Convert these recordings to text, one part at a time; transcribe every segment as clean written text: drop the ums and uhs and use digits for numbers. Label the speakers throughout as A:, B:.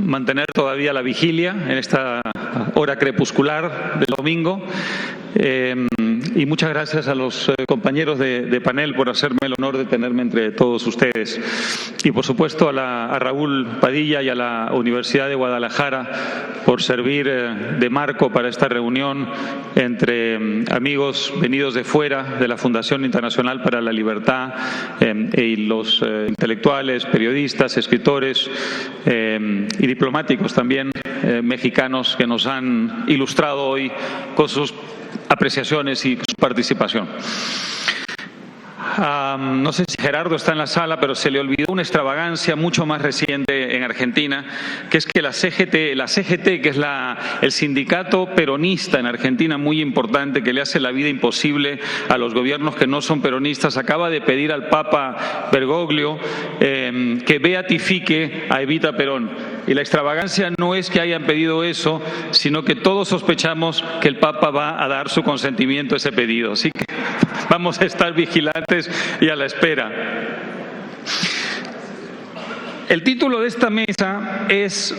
A: mantener todavía la vigilia en esta hora crepuscular del domingo. Y muchas gracias a los compañeros de panel por hacerme el honor de tenerme entre todos ustedes. Y por supuesto a Raúl Padilla y a la Universidad de Guadalajara por servir de marco para esta reunión entre amigos venidos de fuera de la Fundación Internacional para la Libertad y los intelectuales, periodistas, escritores y diplomáticos también mexicanos que nos han ilustrado hoy con sus apreciaciones y su participación. No sé si Gerardo está en la sala, pero se le olvidó una extravagancia mucho más reciente en Argentina, que es que la CGT, que es el sindicato peronista en Argentina muy importante, que le hace la vida imposible a los gobiernos que no son peronistas, acaba de pedir al Papa Bergoglio que beatifique a Evita Perón. Y la extravagancia no es que hayan pedido eso, sino que todos sospechamos que el Papa va a dar su consentimiento a ese pedido. Así que vamos a estar vigilantes y a la espera. El título de esta mesa es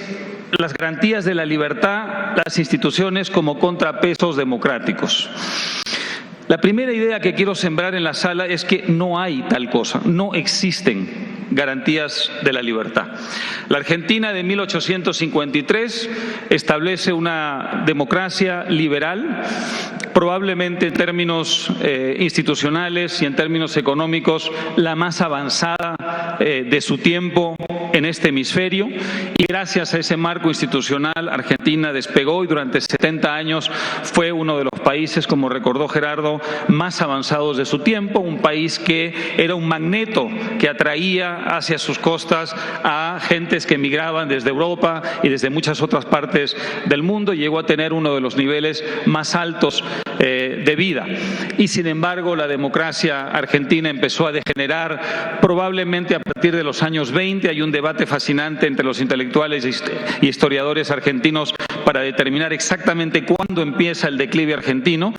A: Las garantías de la libertad, las instituciones como contrapesos democráticos. La primera idea que quiero sembrar en la sala es que no hay tal cosa, no existen garantías de la libertad. La Argentina de 1853 establece una democracia liberal, probablemente en términos institucionales y en términos económicos la más avanzada de su tiempo en este hemisferio, y gracias a ese marco institucional Argentina despegó y durante 70 años fue uno de los países, como recordó Gerardo, más avanzados de su tiempo, un país que era un magneto que atraía hacia sus costas a gentes que emigraban desde Europa y desde muchas otras partes del mundo, y llegó a tener uno de los niveles más altos de vida. Y sin embargo la democracia argentina empezó a degenerar probablemente a partir de los años 20. Hay un debate fascinante entre los intelectuales y historiadores argentinos para determinar exactamente cuándo empieza el declive argentino.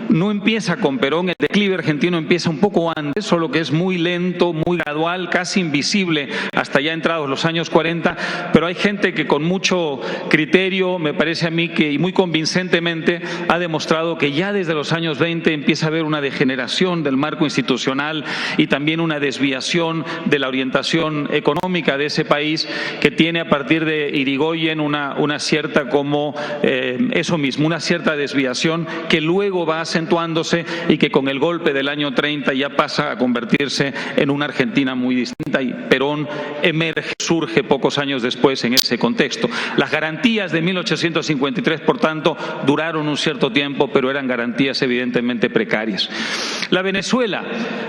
A: No empieza con Perón, el declive argentino empieza un poco antes, solo que es muy lento, muy gradual, casi invisible hasta ya entrados los años 40, pero hay gente que con mucho criterio, me parece a mí, y muy convincentemente ha demostrado que ya desde los años 20 empieza a haber una degeneración del marco institucional y también una desviación de la orientación económica de ese país, que tiene a partir de Irigoyen una cierta eso mismo, una cierta desviación que luego va acentuándose y que con el golpe del año 30 ya pasa a convertirse en una Argentina muy distinta, y Perón surge pocos años después en ese contexto. Las garantías de 1853, por tanto, duraron un cierto tiempo, pero eran garantías evidentemente precarias. La Venezuela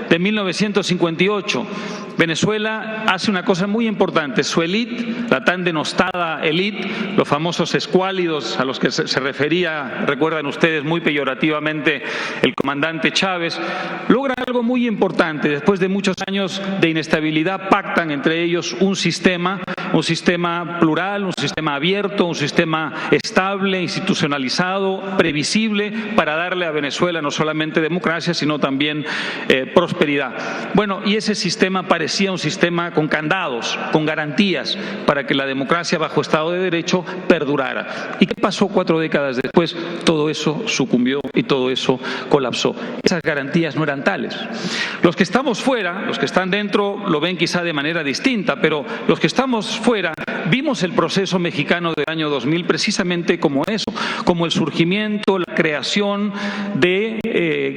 A: de 1958. Venezuela hace una cosa muy importante. Su élite, la tan denostada élite, los famosos escuálidos a los que se refería, recuerdan ustedes, muy peyorativamente el comandante Chávez, logran algo muy importante. Después de muchos años de inestabilidad, pactan entre ellos un sistema plural, un sistema abierto, un sistema estable, institucionalizado, previsible, para darle a Venezuela no solamente democracia, sino también prosperidad. Bueno, y ese sistema parecía un sistema con candados, con garantías, para que la democracia bajo Estado de Derecho perdurara. ¿Y qué pasó 4 décadas después? Todo eso sucumbió y todo eso colapsó. Esas garantías no eran tales. Los que estamos fuera, los que están dentro lo ven quizá de manera distinta, pero los que estamos fuera vimos el proceso mexicano del año 2000 precisamente como eso, como el surgimiento, la creación de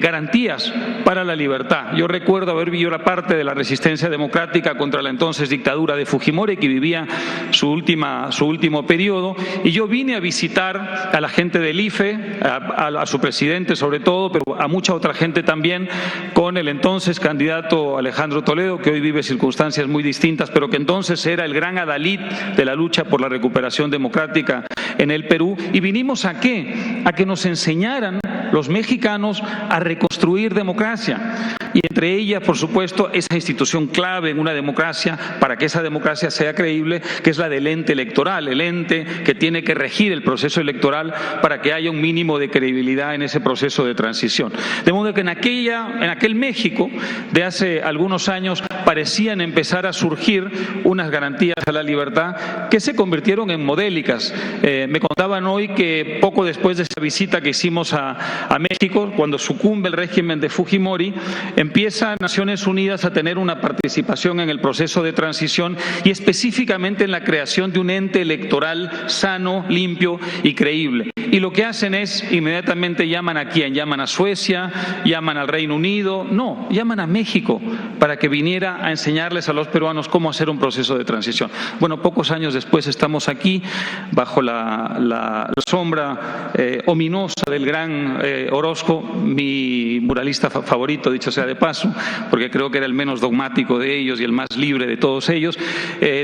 A: garantías para la libertad. Yo recuerdo haber vivido la parte de la resistencia democrática contra la entonces dictadura de Fujimori, que vivía su último periodo, y yo vine a visitar a la gente del IFE, a su presidente sobre todo, pero a mucha otra gente también, con el entonces candidato Alejandro Toledo, que hoy vive circunstancias muy distintas, pero que entonces era el gran adalid de la lucha por la recuperación democrática en el Perú. Y vinimos ¿a qué? A que nos enseñaran los mexicanos a reconstruir democracia. y entre ellas, por supuesto, esa institución clave en una democracia para que esa democracia sea creíble, que es la del ente electoral, el ente que tiene que regir el proceso electoral para que haya un mínimo de credibilidad en ese proceso de transición. De modo que en aquel México de hace algunos años parecían empezar a surgir unas garantías a la libertad que se convirtieron en modélicas. Me contaban hoy que poco después de esa visita que hicimos a México, cuando sucumbe el régimen de Fujimori, empieza Naciones Unidas a tener una participación en el proceso de transición y específicamente en la creación de un ente electoral sano, limpio y creíble. Y lo que hacen es, inmediatamente llaman a quién, llaman a Suecia, llaman al Reino Unido, no, llaman a México para que viniera a enseñarles a los peruanos cómo hacer un proceso de transición. Bueno, pocos años después estamos aquí, bajo la sombra ominosa del gran Orozco, mi muralista favorito, dicho sea de paso, porque creo que era el menos dogmático de ellos y el más libre de todos ellos,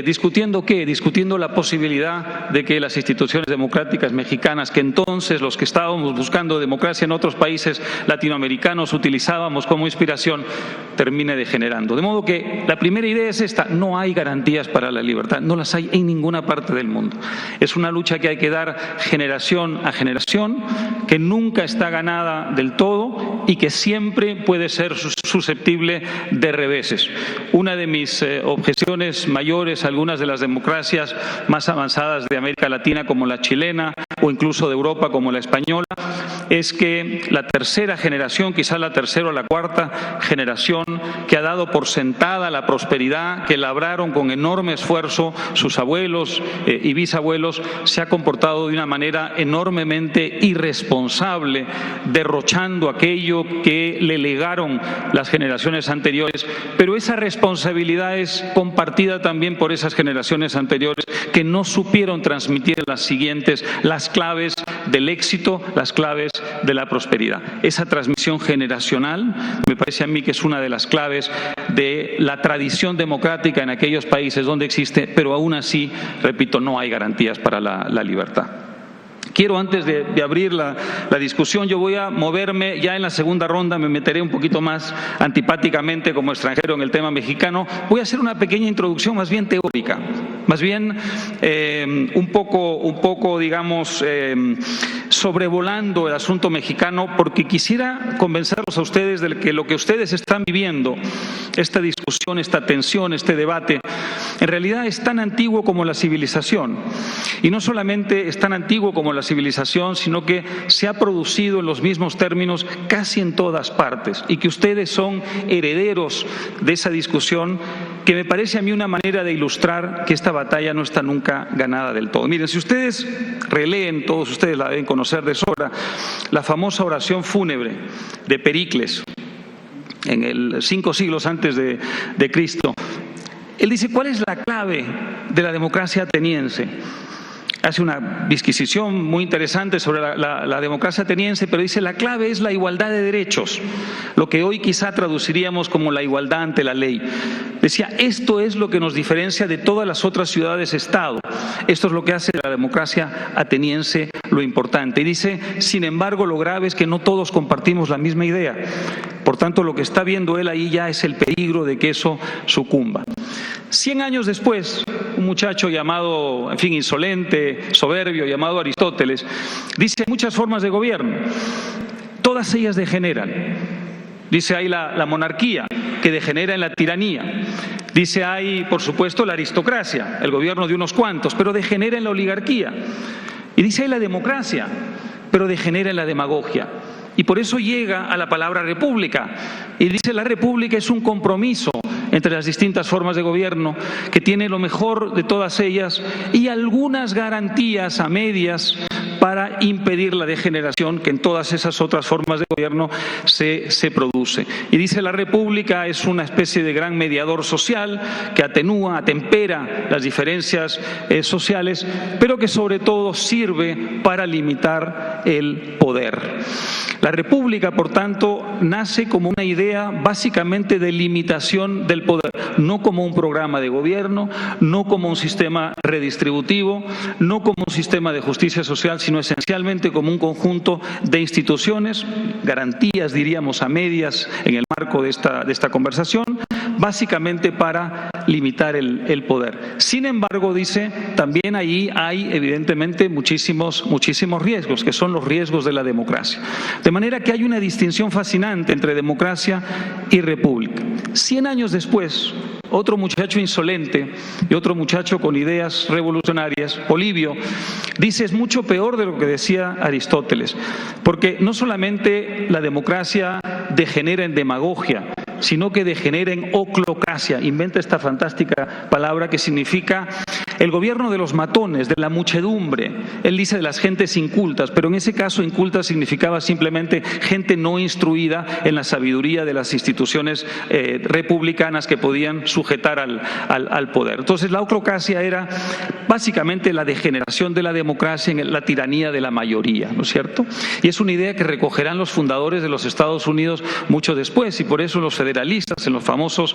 A: discutiendo ¿qué? Discutiendo la posibilidad de que las instituciones democráticas mexicanas, que entonces los que estábamos buscando democracia en otros países latinoamericanos utilizábamos como inspiración, termine degenerando. De modo que la primera idea es esta: no hay garantías para la libertad, no las hay en ninguna parte del mundo. Es una lucha que hay que dar generación a generación, que nunca está ganada del todo y que siempre puede ser susceptible de reveses. Una de mis objeciones mayores a algunas de las democracias más avanzadas de América Latina, como la chilena, o incluso de Europa como la española, es que la tercera generación, quizás la tercera o la cuarta generación, que ha dado por sentada la prosperidad que labraron con enorme esfuerzo sus abuelos y bisabuelos, se ha comportado de una manera enormemente irresponsable, derrochando aquello que le legaron las generaciones anteriores, pero esa responsabilidad es compartida también por esas generaciones anteriores que no supieron transmitir a las siguientes las claves del éxito, las claves de la prosperidad. Esa transmisión generacional me parece a mí que es una de las claves de la tradición democrática en aquellos países donde existe, pero aún así, repito, no hay garantías para la libertad. Quiero, antes de abrir la discusión, yo voy a moverme ya en la segunda ronda, me meteré un poquito más antipáticamente como extranjero en el tema mexicano. Voy a hacer una pequeña introducción más bien teórica, más bien un poco digamos, sobrevolando el asunto mexicano, porque quisiera convencerlos a ustedes de que lo que ustedes están viviendo, esta discusión, esta tensión, este debate, en realidad es tan antiguo como la civilización. Y no solamente es tan antiguo como la civilización, sino que se ha producido en los mismos términos casi en todas partes, y que ustedes son herederos de esa discusión, que me parece a mí una manera de ilustrar que esta batalla no está nunca ganada del todo. Miren, si ustedes releen, todos ustedes la deben conocer de sobra, la famosa oración fúnebre de Pericles, en el 5 siglos antes de Cristo, él dice: ¿cuál es la clave de la democracia ateniense? Hace una disquisición muy interesante sobre la democracia ateniense, pero dice: la clave es la igualdad de derechos, lo que hoy quizá traduciríamos como la igualdad ante la ley. Decía: esto es lo que nos diferencia de todas las otras ciudades-estado, esto es lo que hace de la democracia ateniense lo importante. Y dice: sin embargo, lo grave es que no todos compartimos la misma idea. Por tanto, lo que está viendo él ahí ya es el peligro de que eso sucumba. 100 años después, un muchacho llamado, en fin, insolente, soberbio, llamado Aristóteles, dice: hay muchas formas de gobierno, todas ellas degeneran. Dice: hay la monarquía, que degenera en la tiranía. Dice: hay, por supuesto, la aristocracia, el gobierno de unos cuantos, pero degenera en la oligarquía. Y dice: hay la democracia, pero degenera en la demagogia. Y por eso llega a la palabra república. Y dice: la república es un compromiso entre las distintas formas de gobierno que tiene lo mejor de todas ellas y algunas garantías a medias para impedir la degeneración que en todas esas otras formas de gobierno se produce. Y dice: la república es una especie de gran mediador social que atenúa, atempera las diferencias sociales, pero que sobre todo sirve para limitar el poder. La república, por tanto, nace como una idea básicamente de limitación del poder, no como un programa de gobierno, no como un sistema redistributivo, no como un sistema de justicia social, sino sino esencialmente como un conjunto de instituciones, garantías, diríamos, a medias en el marco de esta conversación, básicamente para limitar el poder. Sin embargo, dice, también ahí hay evidentemente muchísimos riesgos, que son los riesgos de la democracia. De manera que hay una distinción fascinante entre democracia y república. 100 años después, otro muchacho insolente y otro muchacho con ideas revolucionarias, Polibio, dice es mucho peor de lo que decía Aristóteles, porque no solamente la democracia degenera en demagogia, sino que degenera en oclocracia. Inventa esta fantástica palabra que significa el gobierno de los matones, de la muchedumbre. Él dice de las gentes incultas, pero en ese caso inculta significaba simplemente gente no instruida en la sabiduría de las instituciones republicanas que podían sujetar al poder. Entonces la oclocracia era básicamente la degeneración de la democracia en la tiranía de la mayoría, ¿no es cierto? Y es una idea que recogerán los fundadores de los Estados Unidos mucho después, y por eso los federalistas, en las famosas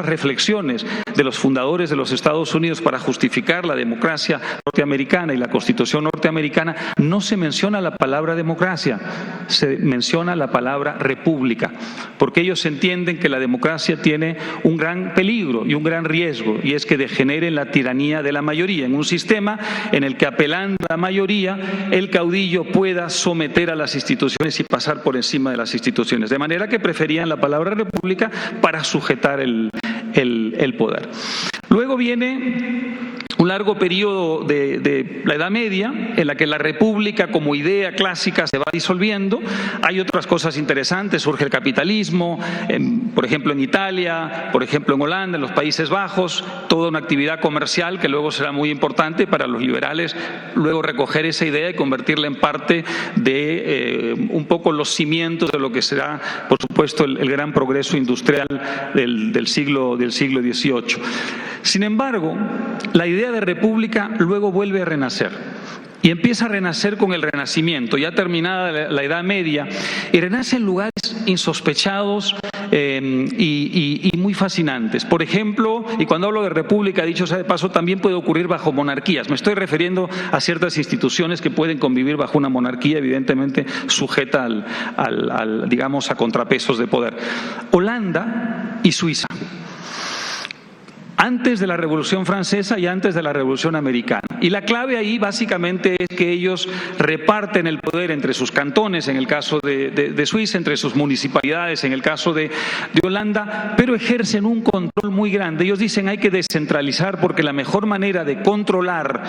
A: reflexiones de los fundadores de los Estados Unidos para justificar la democracia norteamericana y la Constitución norteamericana, no se menciona la palabra democracia, se menciona la palabra república, porque ellos entienden que la democracia tiene un gran peligro y un gran riesgo, y es que degenere en la tiranía de la mayoría, en un sistema en el que, apelando a la mayoría, el caudillo pueda someter a las instituciones y pasar por encima de las instituciones, de manera que preferían la palabra república para sujetar el poder. Luego viene un largo periodo de la Edad Media en la que la república como idea clásica se va disolviendo. Hay otras cosas interesantes, surge el capitalismo, por ejemplo en Italia, por ejemplo en Holanda, en los Países Bajos, toda una actividad comercial que luego será muy importante para los liberales, luego recoger esa idea y convertirla en parte de un poco los cimientos de lo que será, por supuesto, el gran progreso industrial del siglo XVIII. Sin embargo, la idea de república luego vuelve a renacer. Y empieza a renacer con el Renacimiento, ya terminada la Edad Media, y renace en lugares insospechados y muy fascinantes. Por ejemplo, y cuando hablo de república, dicho sea de paso, también puede ocurrir bajo monarquías. Me estoy refiriendo a ciertas instituciones que pueden convivir bajo una monarquía, evidentemente sujeta digamos, a contrapesos de poder. Holanda y Suiza. Antes de la Revolución Francesa y antes de la Revolución Americana. Y la clave ahí básicamente es que ellos reparten el poder entre sus cantones, en el caso de Suiza, entre sus municipalidades, en el caso de Holanda, pero ejercen un control muy grande. Ellos dicen hay que descentralizar porque la mejor manera de controlar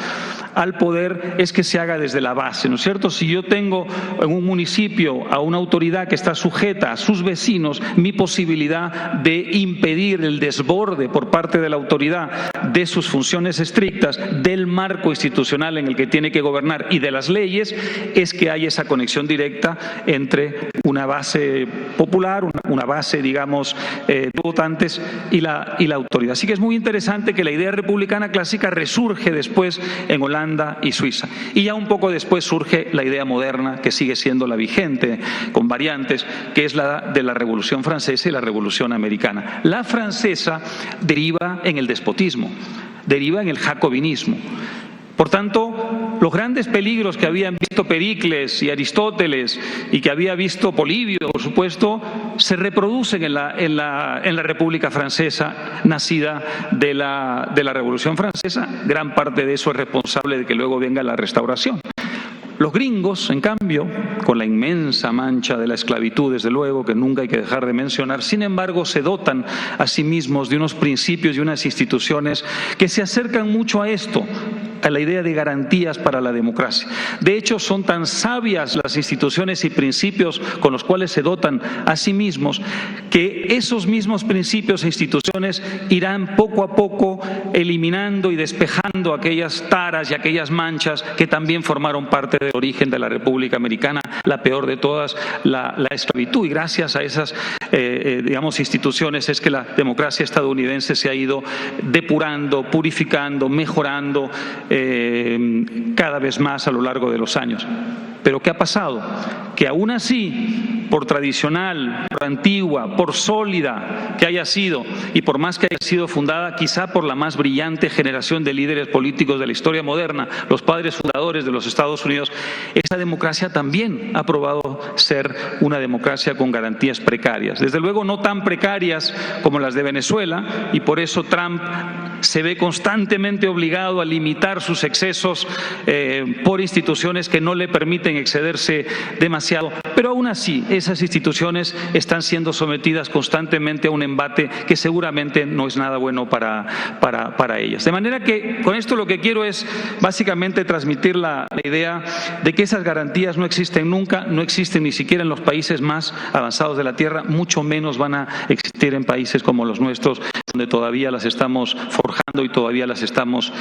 A: al poder es que se haga desde la base, ¿no es cierto? Si yo tengo en un municipio a una autoridad que está sujeta a sus vecinos, mi posibilidad de impedir el desborde por parte de la autoridad de sus funciones estrictas, del marco institucional en el que tiene que gobernar y de las leyes, es que hay esa conexión directa entre una base popular, una base, digamos, de votantes y la autoridad. Así que es muy interesante que la idea republicana clásica resurge después en Holanda y Suiza. Y ya un poco después surge la idea moderna, que sigue siendo la vigente, con variantes, que es la de la Revolución Francesa y la Revolución Americana. La francesa deriva en el despotismo, deriva en el jacobinismo. Por tanto, los grandes peligros que habían visto Pericles y Aristóteles y que había visto Polibio, por supuesto, se reproducen en la República Francesa, nacida de la Revolución Francesa. Gran parte de eso es responsable de que luego venga la Restauración. Los gringos, en cambio, con la inmensa mancha de la esclavitud, desde luego, que nunca hay que dejar de mencionar, sin embargo, se dotan a sí mismos de unos principios y unas instituciones que se acercan mucho a esto, a la idea de garantías para la democracia. De hecho, son tan sabias las instituciones y principios con los cuales se dotan a sí mismos que esos mismos principios e instituciones irán poco a poco eliminando y despejando aquellas taras y aquellas manchas que también formaron parte del origen de la República Americana, la peor de todas, la esclavitud. Y gracias a esas digamos, instituciones es que la democracia estadounidense se ha ido depurando, purificando, mejorando, cada vez más a lo largo de los años. Pero ¿qué ha pasado? Que aún así, por tradicional, por antigua, por sólida que haya sido, y por más que haya sido fundada quizá por la más brillante generación de líderes políticos de la historia moderna, los padres fundadores de los Estados Unidos, esa democracia también ha probado ser una democracia con garantías precarias. Desde luego no tan precarias como las de Venezuela, y por eso Trump se ve constantemente obligado a limitar sus excesos por instituciones que no le permiten excederse demasiado, pero aún así esas instituciones están siendo sometidas constantemente a un embate que seguramente no es nada bueno para ellas. De manera que con esto lo que quiero es básicamente transmitir la idea de que esas garantías no existen nunca, no existen ni siquiera en los países más avanzados de la Tierra, mucho menos van a existir en países como los nuestros, donde todavía las estamos forjando y todavía las estamos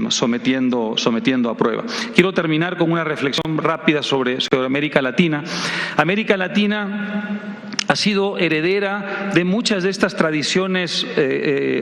A: sometiendo a prueba. Quiero terminar con una reflexión rápida sobre América Latina. América Latina ha sido heredera de muchas de estas tradiciones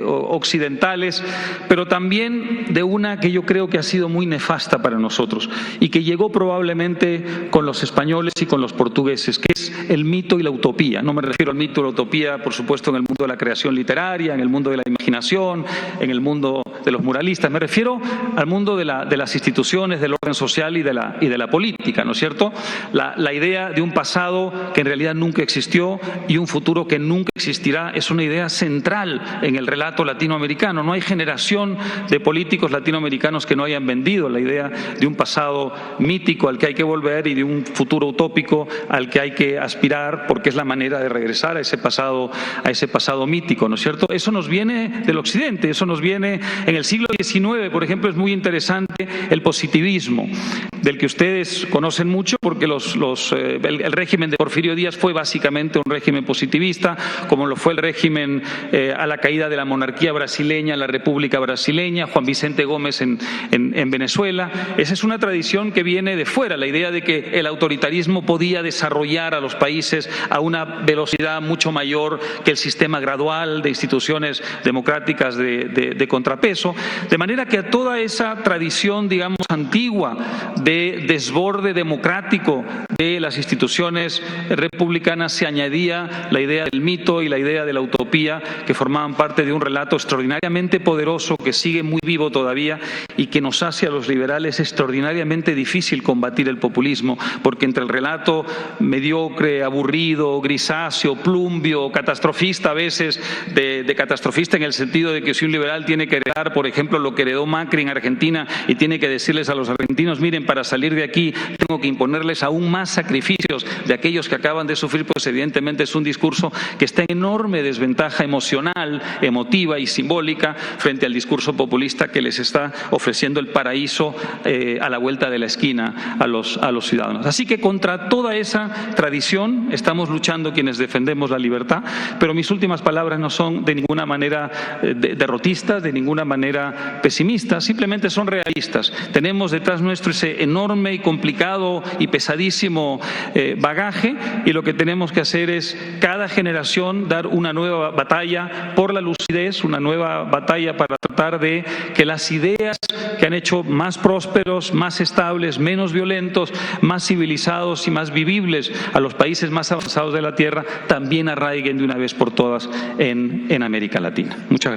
A: occidentales, pero también de una que yo creo que ha sido muy nefasta para nosotros y que llegó probablemente con los españoles y con los portugueses, que es el mito y la utopía. No me refiero al mito y la utopía, por supuesto, en el mundo de la creación literaria, en el mundo de la imaginación, en el mundo de los muralistas. Me refiero al mundo de las instituciones, del orden social y de la política, ¿no es cierto? La idea de un pasado que en realidad nunca existió y un futuro que nunca existirá es una idea central en el relato latinoamericano. No hay generación de políticos latinoamericanos que no hayan vendido la idea de un pasado mítico al que hay que volver y de un futuro utópico al que hay que aspirar, porque es la manera de regresar a ese pasado mítico, ¿no es cierto? Eso nos viene del Occidente, eso nos viene en el siglo XIX, por ejemplo. Es muy interesante el positivismo, del que ustedes conocen mucho, porque el régimen de Porfirio Díaz fue básicamente un régimen positivista, como lo fue el régimen a la caída de la monarquía brasileña, la República Brasileña, Juan Vicente Gómez en Venezuela. Esa es una tradición que viene de fuera, la idea de que el autoritarismo podía desarrollar a los países a una velocidad mucho mayor que el sistema gradual de instituciones democráticas de contrapeso, de manera que a toda esa tradición, digamos, antigua de desborde democrático de las instituciones republicanas se añadía la idea del mito y la idea de la utopía, que formaban parte de un relato extraordinariamente poderoso que sigue muy vivo todavía y que nos hace a los liberales extraordinariamente difícil combatir el populismo, porque entre el relato mediocre, aburrido, grisáceo, plumbio, catastrofista a veces, de catastrofista en el sentido de que si un liberal tiene que heredar, por ejemplo, lo que heredó Macri en Argentina y tiene que decirles a los argentinos, miren, para salir de aquí tengo que imponerles aún más sacrificios de aquellos que acaban de sufrir, pues evidentemente es un discurso que está en enorme desventaja emocional, emotiva y simbólica frente al discurso populista que les está ofreciendo el paraíso a la vuelta de la esquina a los ciudadanos. Así que contra toda esa tradición estamos luchando quienes defendemos la libertad, pero mis últimas palabras no son de ninguna manera derrotistas, de ninguna manera pesimistas, simplemente son realistas. Tenemos detrás nuestro ese enorme y complicado y pesadísimo bagaje, y lo que tenemos que hacer es cada generación dar una nueva batalla por la lucidez, una nueva batalla para tratar de que las ideas que han hecho más prósperos, más estables, menos violentos, más civilizados y más vivibles a los países más avanzados de la Tierra también arraiguen de una vez por todas en América Latina. Muchas gracias.